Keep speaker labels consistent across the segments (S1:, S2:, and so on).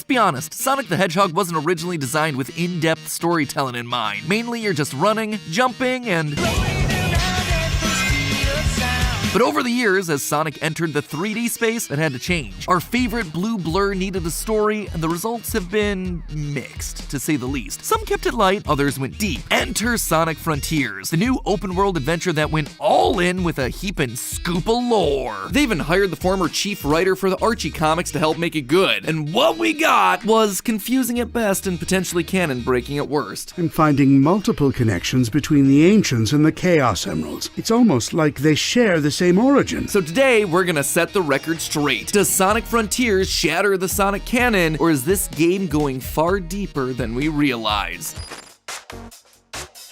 S1: Let's be honest, Sonic the Hedgehog wasn't originally designed with in-depth storytelling in mind. Mainly you're just running, jumping, and... But over the years, as Sonic entered the 3D space, that had to change. Our favorite blue blur needed a story, and the results have been mixed, to say the least. Some kept it light, others went deep. Enter Sonic Frontiers, the new open-world adventure that went all in with a heapin' scoop of lore. They even hired the former chief writer for the Archie comics to help make it good. And what we got was confusing at best and potentially canon-breaking at worst.
S2: I'm finding multiple connections between the Ancients and the Chaos Emeralds. It's almost like they share the same origin.
S1: So today, we're gonna set the record straight. Does Sonic Frontiers shatter the Sonic canon, or is this game going far deeper than we realize?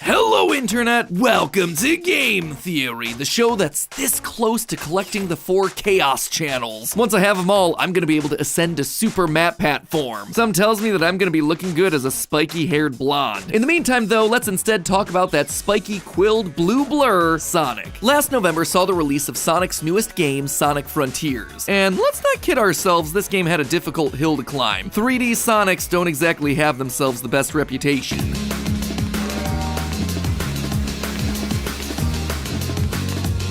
S1: Hello Internet, welcome to Game Theory, the show that's this close to collecting the 4 Chaos channels. Once I have them all, I'm gonna be able to ascend to Super MatPat form. Some tells me that I'm gonna be looking good as a spiky-haired blonde. In the meantime though, let's instead talk about that spiky quilled blue blur, Sonic. Last November saw the release of Sonic's newest game, Sonic Frontiers. And let's not kid ourselves, this game had a difficult hill to climb. 3D Sonics don't exactly have themselves the best reputation.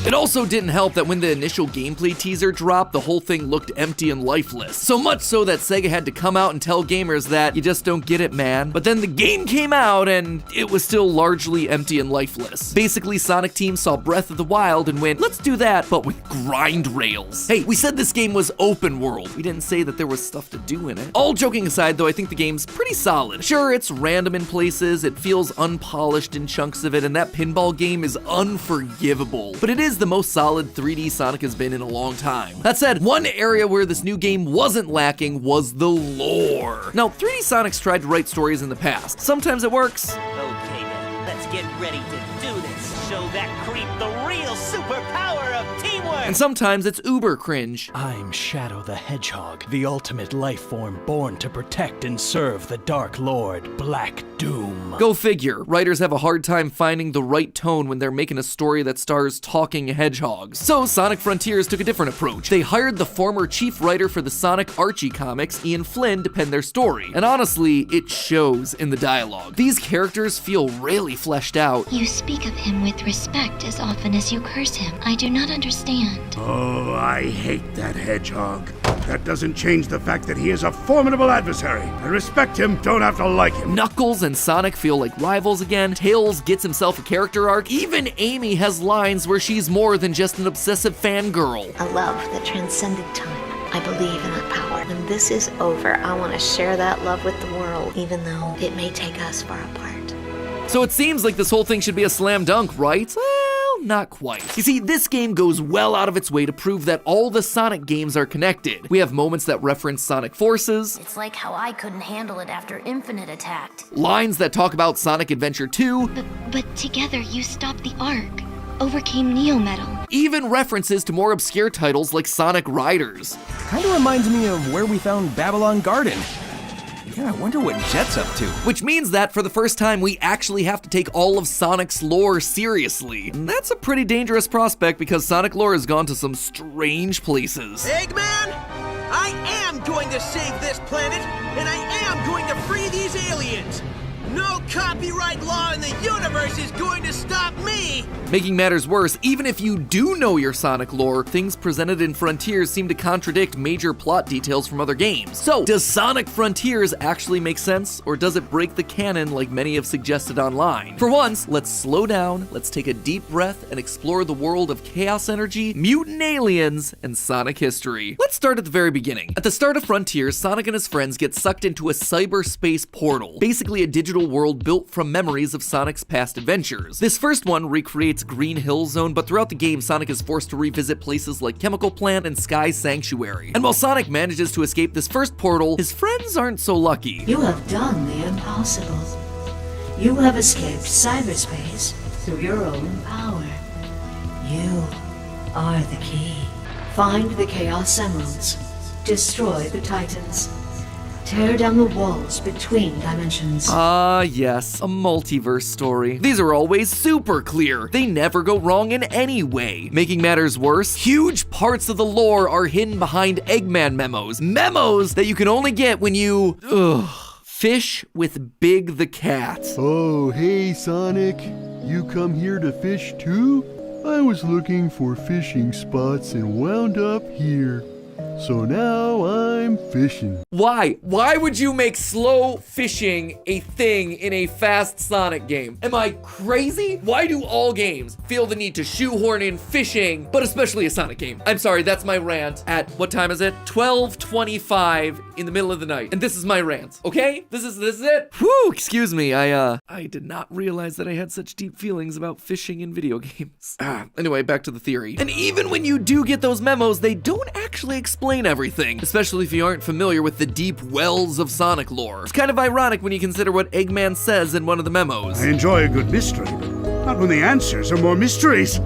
S1: It also didn't help that when the initial gameplay teaser dropped, the whole thing looked empty and lifeless. So much so that Sega had to come out and tell gamers that you just don't get it, man. But then the game came out and it was still largely empty and lifeless. Basically, Sonic Team saw Breath of the Wild and went, let's do that, but with grind rails. Hey, we said this game was open world. We didn't say that there was stuff to do in it. All joking aside though, I think the game's pretty solid. Sure, it's random in places, it feels unpolished in chunks of it, and that pinball game is unforgivable. But it is the most solid 3D Sonic has been in a long time. That said, one area where this new game wasn't lacking was the lore. Now, 3D Sonics tried to write stories in the past. Sometimes it works.
S3: Okay then, let's get ready to do this. Show that creep the real superpower of teamwork.
S1: And sometimes it's uber cringe.
S4: I'm Shadow the Hedgehog, the ultimate life form born to protect and serve the Dark Lord, Black Doom.
S1: Go figure, writers have a hard time finding the right tone when they're making a story that stars talking hedgehogs. So Sonic Frontiers took a different approach. They hired the former chief writer for the Sonic Archie comics, Ian Flynn, to pen their story. And honestly, it shows in the dialogue. These characters feel really fleshed out.
S5: You speak of him with respect as often as you curse him. I do not understand.
S2: Oh, I hate that hedgehog. That doesn't change the fact that he is a formidable adversary. I respect him, don't have to like him.
S1: Knuckles and Sonic feel like rivals again. Tails gets himself a character arc. Even Amy has lines where she's more than just an obsessive fangirl.
S6: A love that transcended time. I believe in that power. When this is over, I want to share that love with the world, even though it may take us far apart.
S1: So it seems like this whole thing should be a slam dunk, right? Well, not quite. You see, this game goes well out of its way to prove that all the Sonic games are connected. We have moments that reference Sonic Forces.
S7: It's like how I couldn't handle it after Infinite attacked.
S1: Lines that talk about Sonic Adventure 2.
S5: But together you stopped the Ark, overcame Neo Metal.
S1: Even references to more obscure titles like Sonic Riders.
S4: Kinda reminds me of where we found Babylon Garden. Yeah, I wonder what Jet's up to.
S1: Which means that for the first time, we actually have to take all of Sonic's lore seriously. And that's a pretty dangerous prospect because Sonic lore has gone to some strange places.
S3: Eggman, I am going to save this planet, and I am going to free these aliens. No copyright law in the universe is going to stop me!
S1: Making matters worse, even if you do know your Sonic lore, things presented in Frontiers seem to contradict major plot details from other games. So, does Sonic Frontiers actually make sense, or does it break the canon like many have suggested online? For once, let's slow down, let's take a deep breath, and explore the world of chaos energy, mutant aliens, and Sonic history. Let's start at the very beginning. At the start of Frontiers, Sonic and his friends get sucked into a cyberspace portal, basically a digital world built from memories of Sonic's past adventures. This first one recreates Green Hill Zone, but throughout the game, Sonic is forced to revisit places like Chemical Plant and Sky Sanctuary. And while Sonic manages to escape this first portal, his friends aren't so lucky.
S8: You have done the impossible. You have escaped cyberspace through your own power. You are the key. Find the Chaos Emeralds. Destroy the Titans. tear down the walls between dimensions.
S1: Yes, a multiverse story. These are always super clear. They never go wrong in any way. Making matters worse, huge parts of the lore are hidden behind Eggman memos. Memos that you can only get when you, fish with Big the Cat.
S9: Oh, hey, Sonic. You come here to fish too? I was looking for fishing spots and wound up here. So now I'm fishing.
S1: Why? Why would you make slow fishing a thing in a fast Sonic game? Am I crazy? Why do all games feel the need to shoehorn in fishing, but especially a Sonic game? I'm sorry, that's my rant at, what time is it? 12:25 in the middle of the night. And this is my rant, okay? This is it. Whew, excuse me. I did not realize that I had such deep feelings about fishing in video games. Anyway, back to the theory. And even when you do get those memos, they don't actually explain everything, especially if you aren't familiar with the deep wells of Sonic lore. It's kind of ironic when you consider what Eggman says in one of the memos.
S2: I enjoy a good mystery, but not when the answers are more mysteries.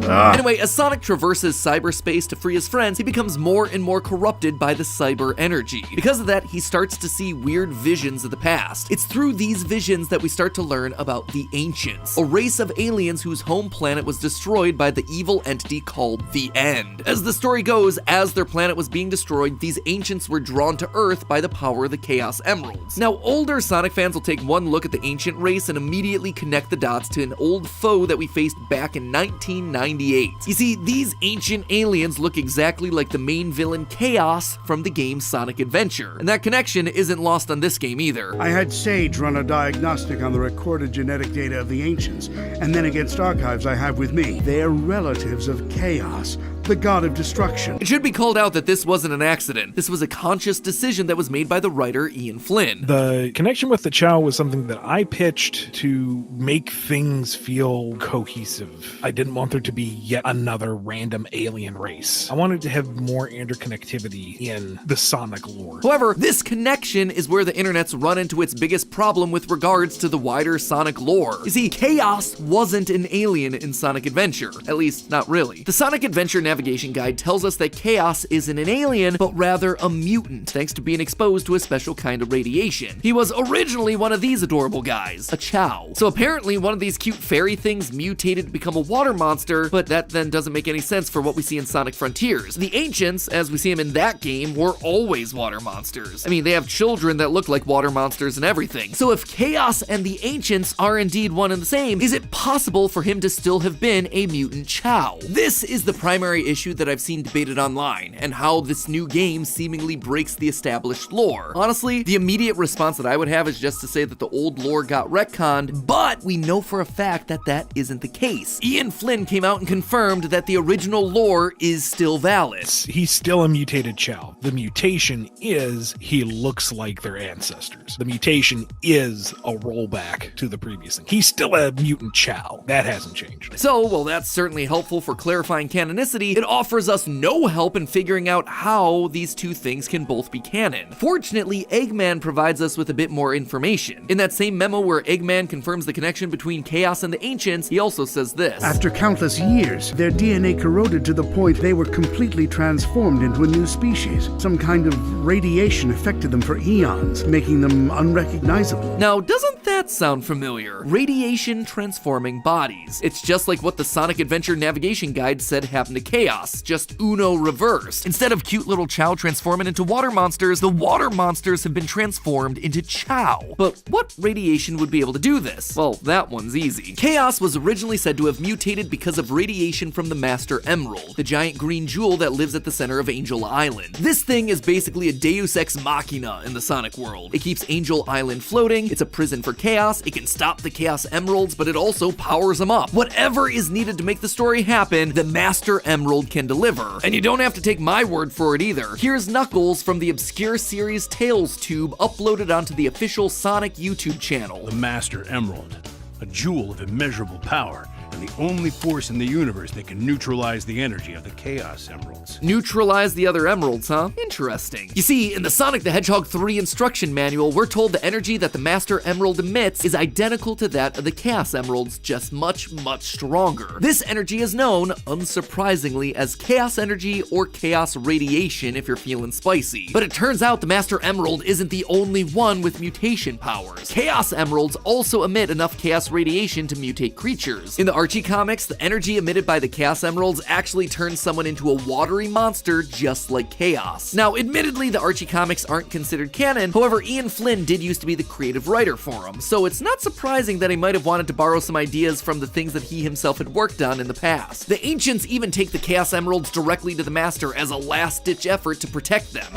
S1: Anyway, as Sonic traverses cyberspace to free his friends, he becomes more and more corrupted by the cyber energy. Because of that, he starts to see weird visions of the past. It's through these visions that we start to learn about the Ancients, a race of aliens whose home planet was destroyed by the evil entity called the End. As the story goes, as their planet was being destroyed, these Ancients were drawn to Earth by the power of the Chaos Emeralds. Now, older Sonic fans will take one look at the Ancient race and immediately connect the dots to an old foe that we faced back in 1998. You see, these ancient aliens look exactly like the main villain Chaos from the game Sonic Adventure, and that connection isn't lost on this game either.
S2: I had Sage run a diagnostic on the recorded genetic data of the Ancients, and then against archives I have with me. They're relatives of Chaos, the god of destruction.
S1: It should be called out that this wasn't an accident. This was a conscious decision that was made by the writer Ian Flynn.
S10: The connection with the Chow was something that I pitched to make things feel cohesive. I didn't want there to be yet another random alien race. I wanted to have more interconnectivity in the Sonic lore.
S1: However, this connection is where the internet's run into its biggest problem with regards to the wider Sonic lore. You see, Chaos wasn't an alien in Sonic Adventure. At least, not really. The Sonic Adventure navigation guide tells us that Chaos isn't an alien, but rather a mutant, thanks to being exposed to a special kind of radiation. He was originally one of these adorable guys, a Chow. So apparently one of these cute fairy things mutated to become a water monster, but that then doesn't make any sense for what we see in Sonic Frontiers. The Ancients, as we see them in that game, were always water monsters. I mean, they have children that look like water monsters and everything. So if Chaos and the Ancients are indeed one and the same, is it possible for him to still have been a mutant Chow? This is the primary issue that I've seen debated online, and how this new game seemingly breaks the established lore. Honestly, the immediate response that I would have is just to say that the old lore got retconned, but we know for a fact that that isn't the case. Ian Flynn came out and confirmed that the original lore is still valid.
S10: He's still a mutated Chow. The mutation is he looks like their ancestors. The mutation is a rollback to the previous thing. He's still a mutant Chow. That hasn't changed.
S1: So, while that's certainly helpful for clarifying canonicity, it offers us no help in figuring out how these two things can both be canon. Fortunately, Eggman provides us with a bit more information. In that same memo where Eggman confirms the connection between Chaos and the Ancients, he also says this.
S2: After countless years, their DNA corroded to the point they were completely transformed into a new species. Some kind of radiation affected them for eons, making them unrecognizable.
S1: Now, doesn't that sound familiar? Radiation transforming bodies. It's just like what the Sonic Adventure navigation guide said happened to Chaos, just Uno reversed. Instead of cute little Chow transforming into water monsters, the water monsters have been transformed into Chow. But what radiation would be able to do this? Well, that one's easy. Chaos was originally said to have mutated because of radiation from the Master Emerald, the giant green jewel that lives at the center of Angel Island. This thing is basically a Deus Ex Machina in the Sonic world. It keeps Angel Island floating, it's a prison for Chaos, it can stop the Chaos Emeralds, but it also powers them up. Whatever is needed to make the story happen, the Master Emerald can deliver. And you don't have to take my word for it either. Here's Knuckles from the obscure series Tales Tube uploaded onto the official Sonic YouTube channel.
S11: The Master Emerald, a jewel of immeasurable power, and the only force in the universe that can neutralize the energy of the Chaos Emeralds.
S1: Neutralize the other emeralds, huh? Interesting. You see, in the Sonic the Hedgehog 3 instruction manual, we're told the energy that the Master Emerald emits is identical to that of the Chaos Emeralds, just much, much stronger. This energy is known, unsurprisingly, as Chaos Energy or Chaos Radiation if you're feeling spicy. But it turns out the Master Emerald isn't the only one with mutation powers. Chaos Emeralds also emit enough Chaos Radiation to mutate creatures. In the Archie comics, the energy emitted by the Chaos Emeralds actually turns someone into a watery monster just like Chaos. Now, admittedly, the Archie comics aren't considered canon, however, Ian Flynn did used to be the creative writer for them, so it's not surprising that he might have wanted to borrow some ideas from the things that he himself had worked on in the past. The Ancients even take the Chaos Emeralds directly to the Master as a last-ditch effort to protect them.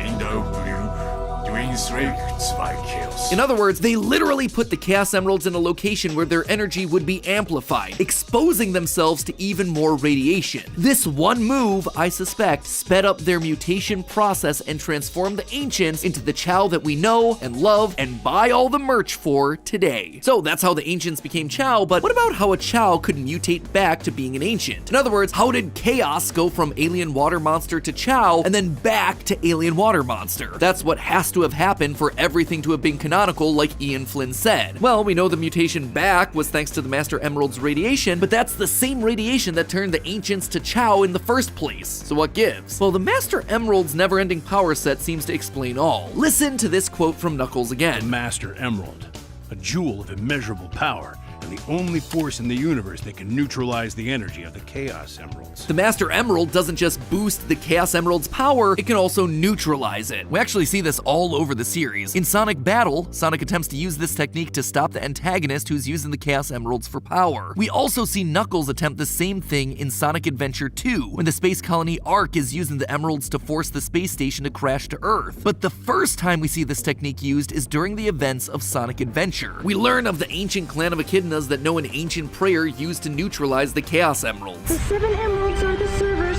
S1: In other words, they literally put the Chaos Emeralds in a location where their energy would be amplified, exposing themselves to even more radiation. This one move, I suspect, sped up their mutation process and transformed the Ancients into the Chao that we know and love and buy all the merch for today. So that's how the Ancients became Chao, but what about how a Chao could mutate back to being an Ancient? In other words, how did Chaos go from alien water monster to Chao and then back to alien water monster? That's what has to have happened for everything to have been canonical, like Ian Flynn said. Well, we know the mutation back was thanks to the Master Emerald's radiation, but that's the same radiation that turned the Ancients to Chao in the first place. So what gives? Well, the Master Emerald's never-ending power set seems to explain all. Listen to this quote from Knuckles again.
S11: The Master Emerald, a jewel of immeasurable power, and the only force in the universe that can neutralize the energy of the Chaos Emeralds.
S1: The Master Emerald doesn't just boost the Chaos Emerald's power, it can also neutralize it. We actually see this all over the series. In Sonic Battle, Sonic attempts to use this technique to stop the antagonist who's using the Chaos Emeralds for power. We also see Knuckles attempt the same thing in Sonic Adventure 2, when the space colony Ark is using the emeralds to force the space station to crash to Earth. But the first time we see this technique used is during the events of Sonic Adventure. We learn of the ancient clan of Echidnas that know an ancient prayer used to neutralize the Chaos Emeralds.
S12: The 7 emeralds are the servers.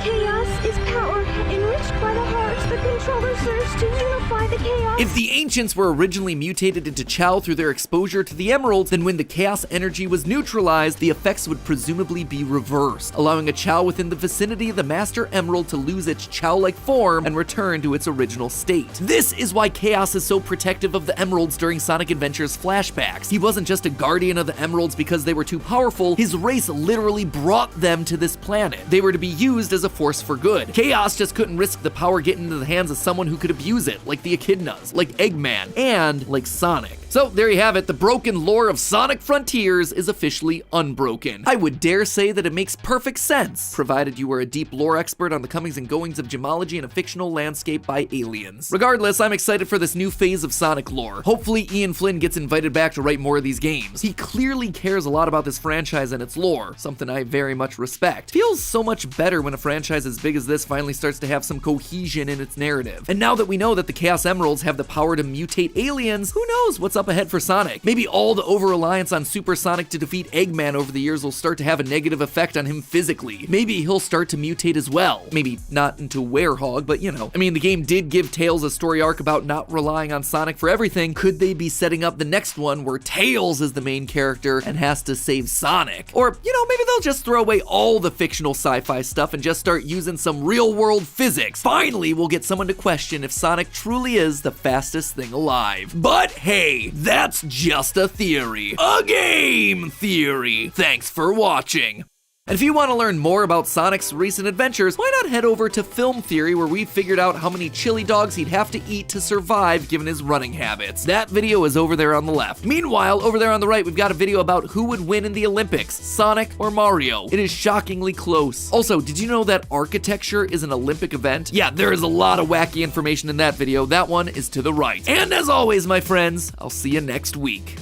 S12: Chaos is power, enriched by the heart. The controller serves to unify the chaos.
S1: If the Ancients were originally mutated into Chao through their exposure to the emeralds, then when the Chaos energy was neutralized, the effects would presumably be reversed, allowing a Chao within the vicinity of the Master Emerald to lose its Chao-like form and return to its original state. This is why Chaos is so protective of the emeralds during Sonic Adventure's flashbacks. He wasn't just a guardian of the emeralds because they were too powerful, his race literally brought them to this planet. They were to be used as a force for good. Chaos just couldn't risk the power getting into the hands of someone who could abuse it, like the Echidnas, like Eggman, and like Sonic. So there you have it, the broken lore of Sonic Frontiers is officially unbroken. I would dare say that it makes perfect sense, provided you were a deep lore expert on the comings and goings of gemology in a fictional landscape by aliens. Regardless, I'm excited for this new phase of Sonic lore. Hopefully Ian Flynn gets invited back to write more of these games. He clearly cares a lot about this franchise and its lore, something I very much respect. Feels so much better when a franchise as big as this finally starts to have some cohesion in its narrative. And now that we know that the Chaos Emeralds have the power to mutate aliens, who knows what's up ahead for Sonic? Maybe all the over-reliance on Super Sonic to defeat Eggman over the years will start to have a negative effect on him physically. Maybe he'll start to mutate as well. Maybe not into Werehog, but you know. I mean, the game did give Tails a story arc about not relying on Sonic for everything. Could they be setting up the next one where Tails is the main character and has to save Sonic? Or, you know, maybe they'll just throw away all the fictional sci-fi stuff and just start using some real-world physics. Finally, we'll get someone to question if Sonic truly is the fastest thing alive. But hey, that's just a theory. A game theory. Thanks for watching. And if you want to learn more about Sonic's recent adventures, why not head over to Film Theory, where we figured out how many chili dogs he'd have to eat to survive given his running habits. That video is over there on the left. Meanwhile, over there on the right, we've got a video about who would win in the Olympics, Sonic or Mario. It is shockingly close. Also, did you know that architecture is an Olympic event? Yeah, there is a lot of wacky information in that video. That one is to the right. And as always, my friends, I'll see you next week.